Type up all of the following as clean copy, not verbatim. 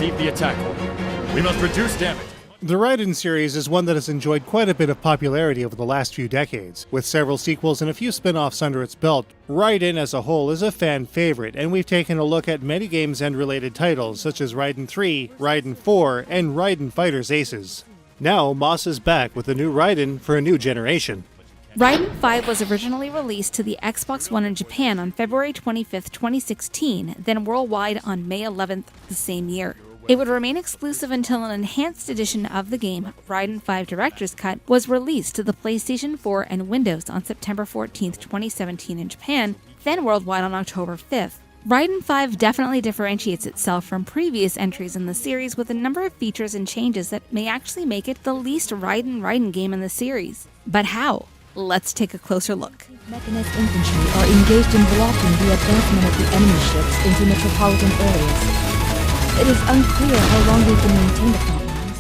receive the attack order. We must reduce damage. The Raiden series is one that has enjoyed quite a bit of popularity over the last few decades. With several sequels and a few spin-offs under its belt, Raiden as a whole is a fan favorite, and we've taken a look at many games and related titles such as Raiden 3, Raiden 4, and Raiden Fighters Aces. Now, Moss is back with a new Raiden for a new generation. Raiden V was originally released to the Xbox One in Japan on February 25, 2016, then worldwide on May 11th the same year. It would remain exclusive until an enhanced edition of the game, Raiden V Director's Cut, was released to the PlayStation 4 and Windows on September 14, 2017 in Japan, then worldwide on October 5th. Raiden V definitely differentiates itself from previous entries in the series with a number of features and changes that may actually make it the least Raiden game in the series. But how? Let's take a closer look. Mechanized infantry are engaged in blocking the advancement of the enemy ships into metropolitan areas. It is unclear how long they can maintain the front lines.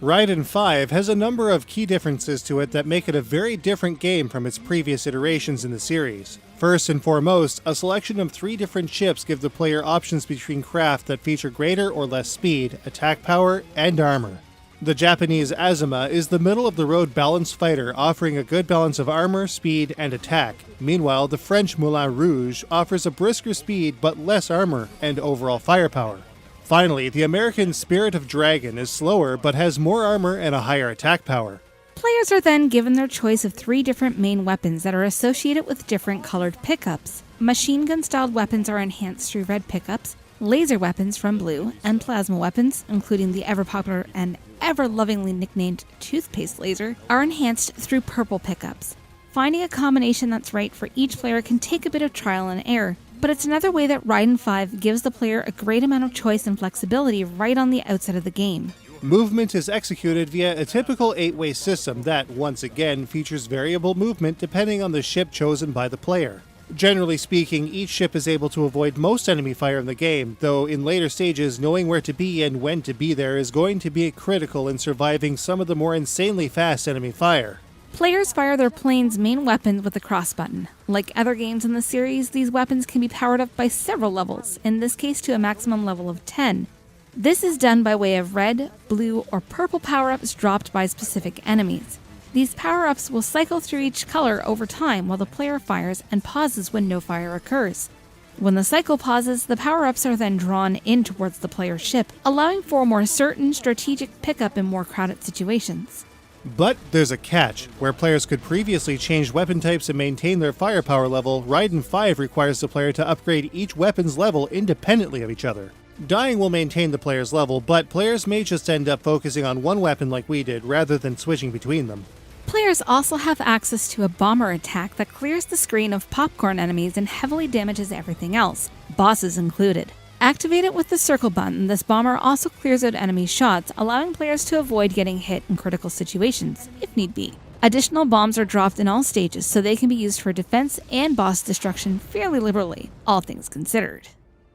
Raiden 5 has a number of key differences to it that make it a very different game from its previous iterations in the series. First and foremost, a selection of 3 different ships give the player options between craft that feature greater or less speed, attack power, and armor. The Japanese Azuma is the middle-of-the-road balanced fighter offering a good balance of armor, speed, and attack. Meanwhile, the French Moulin Rouge offers a brisker speed but less armor and overall firepower. Finally, the American Spirit of Dragon is slower but has more armor and a higher attack power. Players are then given their choice of 3 different main weapons that are associated with different colored pickups. Machine gun-styled weapons are enhanced through red pickups, laser weapons from blue, and plasma weapons, including the ever-popular and ever-lovingly nicknamed toothpaste laser, are enhanced through purple pickups. Finding a combination that's right for each player can take a bit of trial and error, but it's another way that Raiden 5 gives the player a great amount of choice and flexibility right on the outset of the game. Movement is executed via a typical 8-way system that, once again, features variable movement depending on the ship chosen by the player. Generally speaking, each ship is able to avoid most enemy fire in the game, though in later stages, knowing where to be and when to be there is going to be critical in surviving some of the more insanely fast enemy fire. Players fire their plane's main weapons with the cross button. Like other games in the series, these weapons can be powered up by several levels, in this case to a maximum level of 10. This is done by way of red, blue, or purple power-ups dropped by specific enemies. These power-ups will cycle through each color over time while the player fires and pauses when no fire occurs. When the cycle pauses, the power-ups are then drawn in towards the player's ship, allowing for a more certain strategic pickup in more crowded situations. But there's a catch. Where players could previously change weapon types and maintain their firepower level, Raiden 5 requires the player to upgrade each weapon's level independently of each other. Dying will maintain the player's level, but players may just end up focusing on one weapon like we did, rather than switching between them. Players also have access to a bomber attack that clears the screen of popcorn enemies and heavily damages everything else, bosses included. Activate it with the circle button. This bomber also clears out enemy shots, allowing players to avoid getting hit in critical situations, if need be. Additional bombs are dropped in all stages, so they can be used for defense and boss destruction fairly liberally, all things considered.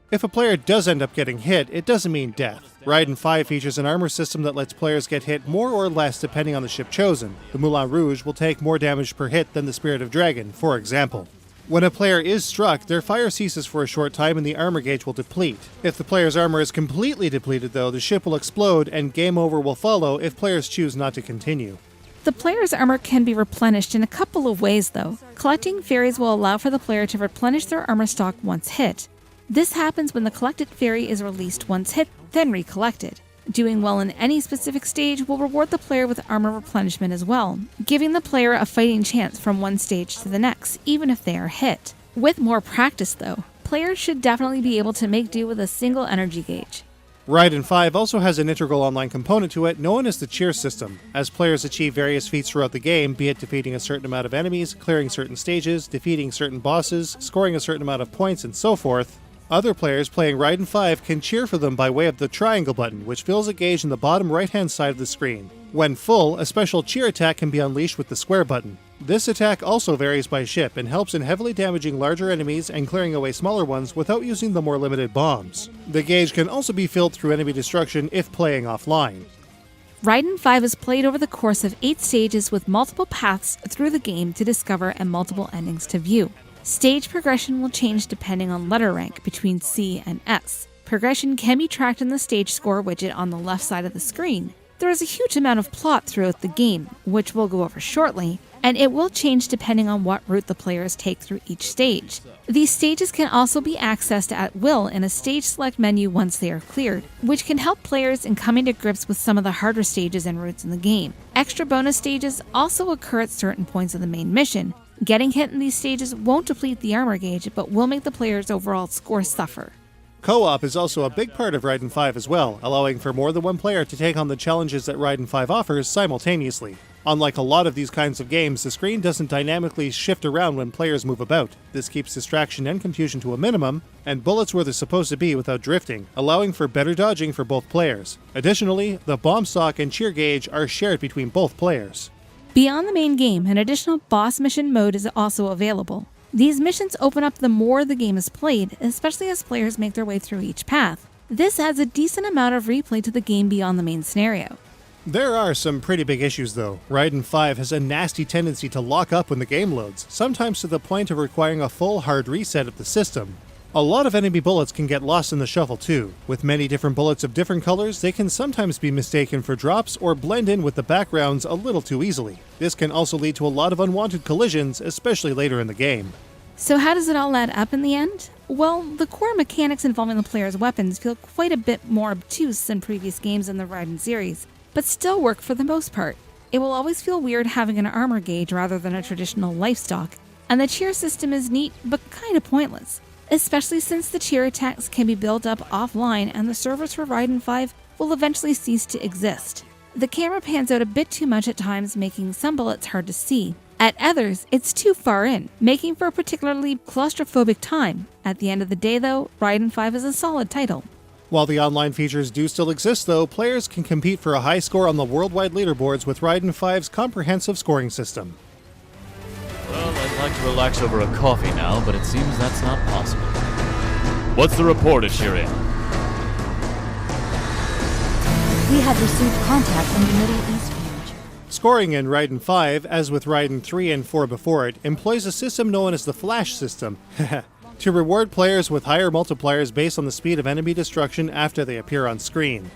If a player does end up getting hit, it doesn't mean death. Raiden 5 features an armor system that lets players get hit more or less depending on the ship chosen. The Moulin Rouge will take more damage per hit than the Spirit of Dragon, for example. When a player is struck, their fire ceases for a short time and the armor gauge will deplete. If the player's armor is completely depleted though, the ship will explode and game over will follow if players choose not to continue. The player's armor can be replenished in a couple of ways though. Collecting fairies will allow for the player to replenish their armor stock once hit. This happens when the collected fairy is released once hit, then recollected. Doing well in any specific stage will reward the player with armor replenishment as well, giving the player a fighting chance from one stage to the next, even if they are hit. With more practice though, players should definitely be able to make do with a single energy gauge. Raiden 5 also has an integral online component to it known as the cheer system. As players achieve various feats throughout the game, be it defeating a certain amount of enemies, clearing certain stages, defeating certain bosses, scoring a certain amount of points, and so forth, other players playing Raiden 5 can cheer for them by way of the triangle button, which fills a gauge in the bottom right-hand side of the screen. When full, a special cheer attack can be unleashed with the square button. This attack also varies by ship and helps in heavily damaging larger enemies and clearing away smaller ones without using the more limited bombs. The gauge can also be filled through enemy destruction if playing offline. Raiden 5 is played over the course of 8 stages with multiple paths through the game to discover and multiple endings to view. Stage progression will change depending on letter rank between C and S. Progression can be tracked in the stage score widget on the left side of the screen. There is a huge amount of plot throughout the game, which we'll go over shortly, and it will change depending on what route the players take through each stage. These stages can also be accessed at will in a stage select menu once they are cleared, which can help players in coming to grips with some of the harder stages and routes in the game. Extra bonus stages also occur at certain points of the main mission. Getting hit in these stages won't deplete the armor gauge, but will make the player's overall score suffer. Co-op is also a big part of Raiden 5 as well, allowing for more than one player to take on the challenges that Raiden 5 offers simultaneously. Unlike a lot of these kinds of games, the screen doesn't dynamically shift around when players move about. This keeps distraction and confusion to a minimum, and bullets where they're supposed to be without drifting, allowing for better dodging for both players. Additionally, the bomb stock and cheer gauge are shared between both players. Beyond the main game, an additional boss mission mode is also available. These missions open up the more the game is played, especially as players make their way through each path. This adds a decent amount of replay to the game beyond the main scenario. There are some pretty big issues though. Raiden 5 has a nasty tendency to lock up when the game loads, sometimes to the point of requiring a full hard reset of the system. A lot of enemy bullets can get lost in the shuffle too. With many different bullets of different colors, they can sometimes be mistaken for drops or blend in with the backgrounds a little too easily. This can also lead to a lot of unwanted collisions, especially later in the game. So how does it all add up in the end? Well, the core mechanics involving the player's weapons feel quite a bit more obtuse than previous games in the Raiden series, but still work for the most part. It will always feel weird having an armor gauge rather than a traditional life stock, and the cheer system is neat but kinda pointless, especially since the cheer attacks can be built up offline and the servers for Raiden 5 will eventually cease to exist. The camera pans out a bit too much at times, making some bullets hard to see. At others, it's too far in, making for a particularly claustrophobic time. At the end of the day though, Raiden 5 is a solid title. While the online features do still exist though, players can compete for a high score on the worldwide leaderboards with Raiden 5's comprehensive scoring system. Well, I'd like to relax over a coffee now, but it seems that's not possible. What's the report, Ashiria? We have received contact from the Middle East page. Scoring in Raiden 5, as with Raiden 3 and 4 before it, employs a system known as the Flash system, to reward players with higher multipliers based on the speed of enemy destruction after they appear on screen.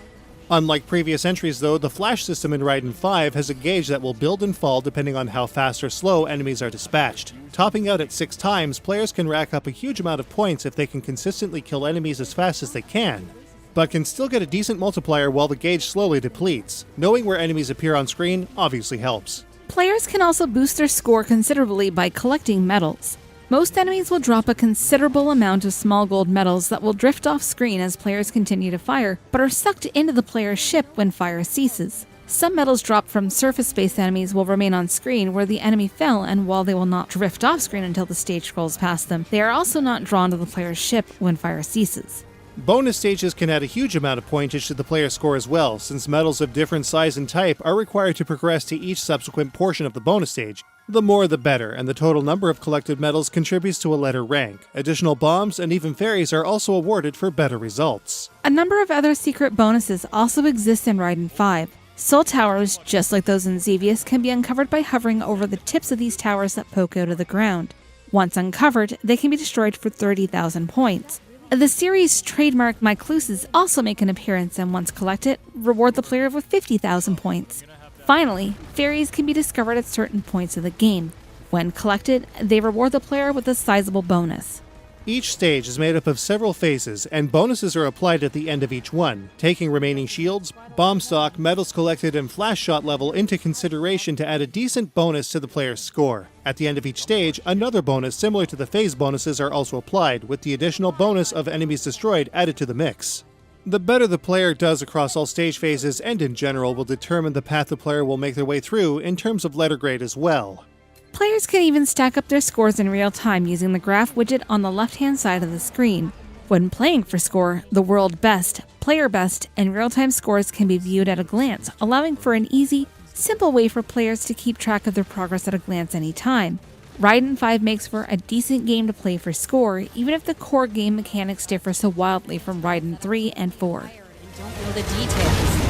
Unlike previous entries though, the Flash system in Raiden 5 has a gauge that will build and fall depending on how fast or slow enemies are dispatched. Topping out at 6 times, players can rack up a huge amount of points if they can consistently kill enemies as fast as they can, but can still get a decent multiplier while the gauge slowly depletes. Knowing where enemies appear on screen obviously helps. Players can also boost their score considerably by collecting medals. Most enemies will drop a considerable amount of small gold medals that will drift off screen as players continue to fire, but are sucked into the player's ship when fire ceases. Some medals dropped from surface-based enemies will remain on screen where the enemy fell, and while they will not drift off screen until the stage scrolls past them, they are also not drawn to the player's ship when fire ceases. Bonus stages can add a huge amount of pointage to the player's score as well, since medals of different size and type are required to progress to each subsequent portion of the bonus stage. The more the better, and the total number of collected medals contributes to a letter rank. Additional bombs and even fairies are also awarded for better results. A number of other secret bonuses also exist in Raiden 5. Soul towers, just like those in Xevious, can be uncovered by hovering over the tips of these towers that poke out of the ground. Once uncovered, they can be destroyed for 30,000 points. The series' trademark Mycluses also make an appearance, and once collected, reward the player with 50,000 points. Finally, fairies can be discovered at certain points of the game. When collected, they reward the player with a sizable bonus. Each stage is made up of several phases, and bonuses are applied at the end of each one, taking remaining shields, bomb stock, medals collected, and flash shot level into consideration to add a decent bonus to the player's score. At the end of each stage, another bonus similar to the phase bonuses are also applied, with the additional bonus of enemies destroyed added to the mix. The better the player does across all stage phases and in general will determine the path the player will make their way through in terms of letter grade as well. Players can even stack up their scores in real time using the graph widget on the left-hand side of the screen. When playing for score, the world best, player best, and real-time scores can be viewed at a glance, allowing for an easy, simple way for players to keep track of their progress at a glance anytime. Raiden 5 makes for a decent game to play for score, even if the core game mechanics differ so wildly from Raiden 3 and 4. Don't know the details.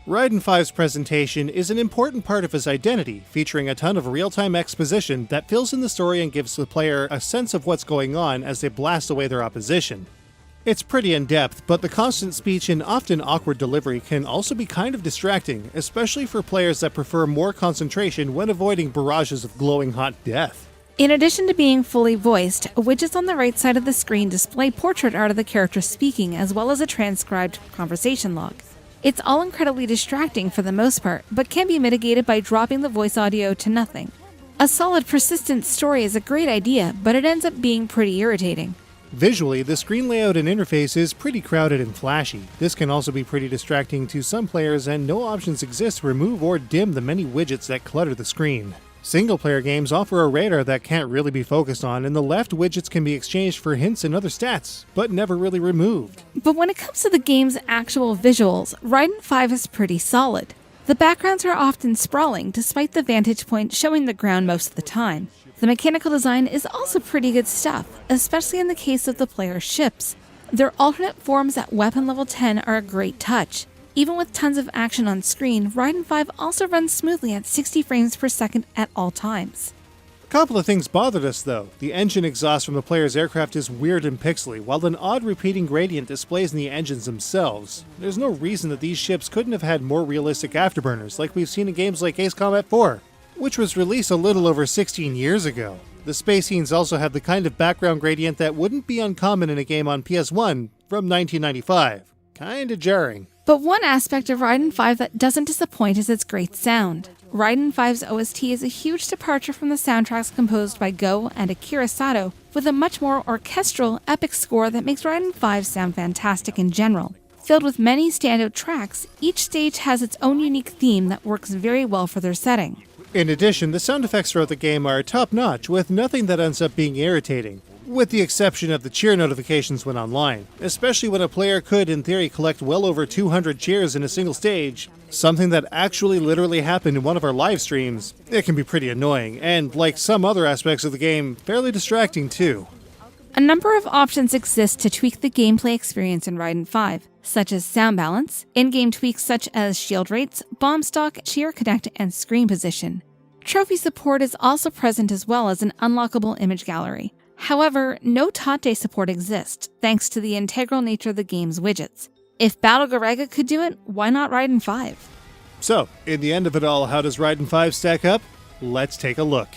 Raiden V's presentation is an important part of his identity, featuring a ton of real-time exposition that fills in the story and gives the player a sense of what's going on as they blast away their opposition. It's pretty in-depth, but the constant speech and often awkward delivery can also be kind of distracting, especially for players that prefer more concentration when avoiding barrages of glowing hot death. In addition to being fully voiced, widgets on the right side of the screen display portrait art of the character speaking as well as a transcribed conversation log. It's all incredibly distracting for the most part, but can be mitigated by dropping the voice audio to nothing. A solid, persistent story is a great idea, but it ends up being pretty irritating. Visually, the screen layout and interface is pretty crowded and flashy. This can also be pretty distracting to some players, and no options exist to remove or dim the many widgets that clutter the screen. Single-player games offer a radar that can't really be focused on, and the left widgets can be exchanged for hints and other stats, but never really removed. But when it comes to the game's actual visuals, Raiden V is pretty solid. The backgrounds are often sprawling, despite the vantage point showing the ground most of the time. The mechanical design is also pretty good stuff, especially in the case of the player's ships. Their alternate forms at weapon level 10 are a great touch. Even with tons of action on screen, Raiden V also runs smoothly at 60 frames per second at all times. A couple of things bothered us though. The engine exhaust from the player's aircraft is weird and pixely, while an odd repeating gradient displays in the engines themselves. There's no reason that these ships couldn't have had more realistic afterburners like we've seen in games like Ace Combat 4, which was released a little over 16 years ago. The space scenes also have the kind of background gradient that wouldn't be uncommon in a game on PS1 from 1995. Kinda jarring. But one aspect of Raiden V that doesn't disappoint is its great sound. Raiden V's OST is a huge departure from the soundtracks composed by Go and Akira Sato, with a much more orchestral, epic score that makes Raiden V sound fantastic in general. Filled with many standout tracks, each stage has its own unique theme that works very well for their setting. In addition, the sound effects throughout the game are top-notch, with nothing that ends up being irritating, with the exception of the cheer notifications when online, especially when a player could, in theory, collect well over 200 cheers in a single stage, something that actually literally happened in one of our live streams. It can be pretty annoying, and, like some other aspects of the game, fairly distracting too. A number of options exist to tweak the gameplay experience in Raiden V, such as sound balance, in-game tweaks such as shield rates, bomb stock, cheer connect, and screen position. Trophy support is also present as well as an unlockable image gallery. However, no Tate support exists, thanks to the integral nature of the game's widgets. If Battle Garega could do it, why not Raiden V? So, in the end of it all, how does Raiden V stack up? Let's take a look.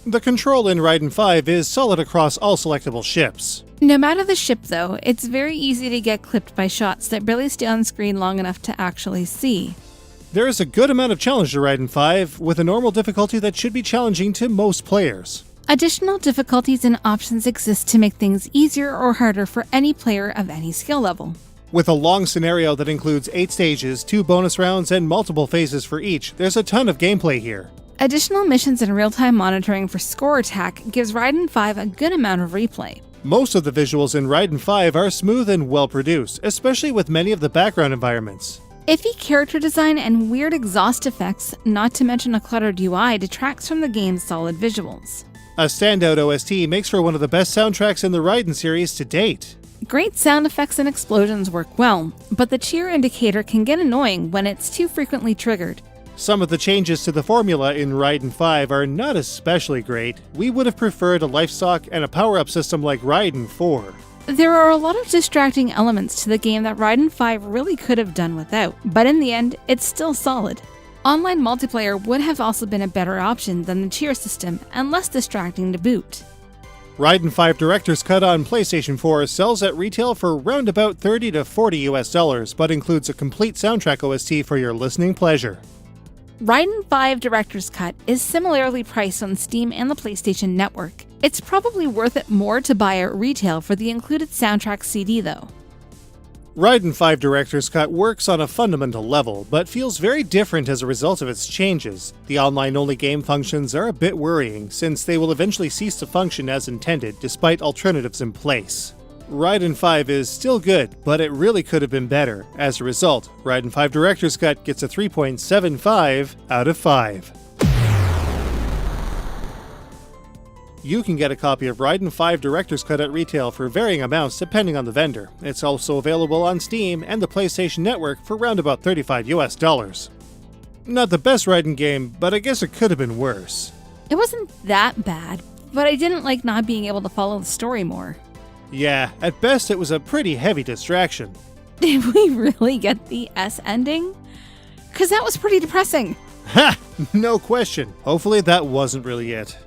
The control in Raiden V is solid across all selectable ships. No matter the ship though, it's very easy to get clipped by shots that barely stay on screen long enough to actually see. There is a good amount of challenge to Raiden V, with a normal difficulty that should be challenging to most players. Additional difficulties and options exist to make things easier or harder for any player of any skill level. With a long scenario that includes 8 stages, 2 bonus rounds, and multiple phases for each, there's a ton of gameplay here. Additional missions and real-time monitoring for score attack gives Raiden V a good amount of replay. Most of the visuals in Raiden V are smooth and well-produced, especially with many of the background environments. Iffy character design and weird exhaust effects, not to mention a cluttered UI, detracts from the game's solid visuals. A standout OST makes for one of the best soundtracks in the Raiden series to date. Great sound effects and explosions work well, but the cheer indicator can get annoying when it's too frequently triggered. Some of the changes to the formula in Raiden V are not especially great. We would have preferred a lifestock and a power-up system like Raiden 4. There are a lot of distracting elements to the game that Raiden V really could have done without, but in the end, it's still solid. Online multiplayer would have also been a better option than the cheer system, and less distracting to boot. Raiden V Director's Cut on PlayStation 4 sells at retail for round about $30 to $40 but includes a complete soundtrack OST for your listening pleasure. Raiden V Director's Cut is similarly priced on Steam and the PlayStation Network. It's probably worth it more to buy at retail for the included soundtrack CD though. Raiden V Director's Cut works on a fundamental level, but feels very different as a result of its changes. The online-only game functions are a bit worrying, since they will eventually cease to function as intended despite alternatives in place. Raiden V is still good, but it really could have been better. As a result, Raiden V Director's Cut gets a 3.75 out of 5. You can get a copy of Raiden V Director's Cut at retail for varying amounts depending on the vendor. It's also available on Steam and the PlayStation Network for around about $35. Not the best Raiden game, but I guess it could have been worse. It wasn't that bad, but I didn't like not being able to follow the story more. Yeah, at best it was a pretty heavy distraction. Did we really get the S ending? Because that was pretty depressing. Ha! No question. Hopefully that wasn't really it.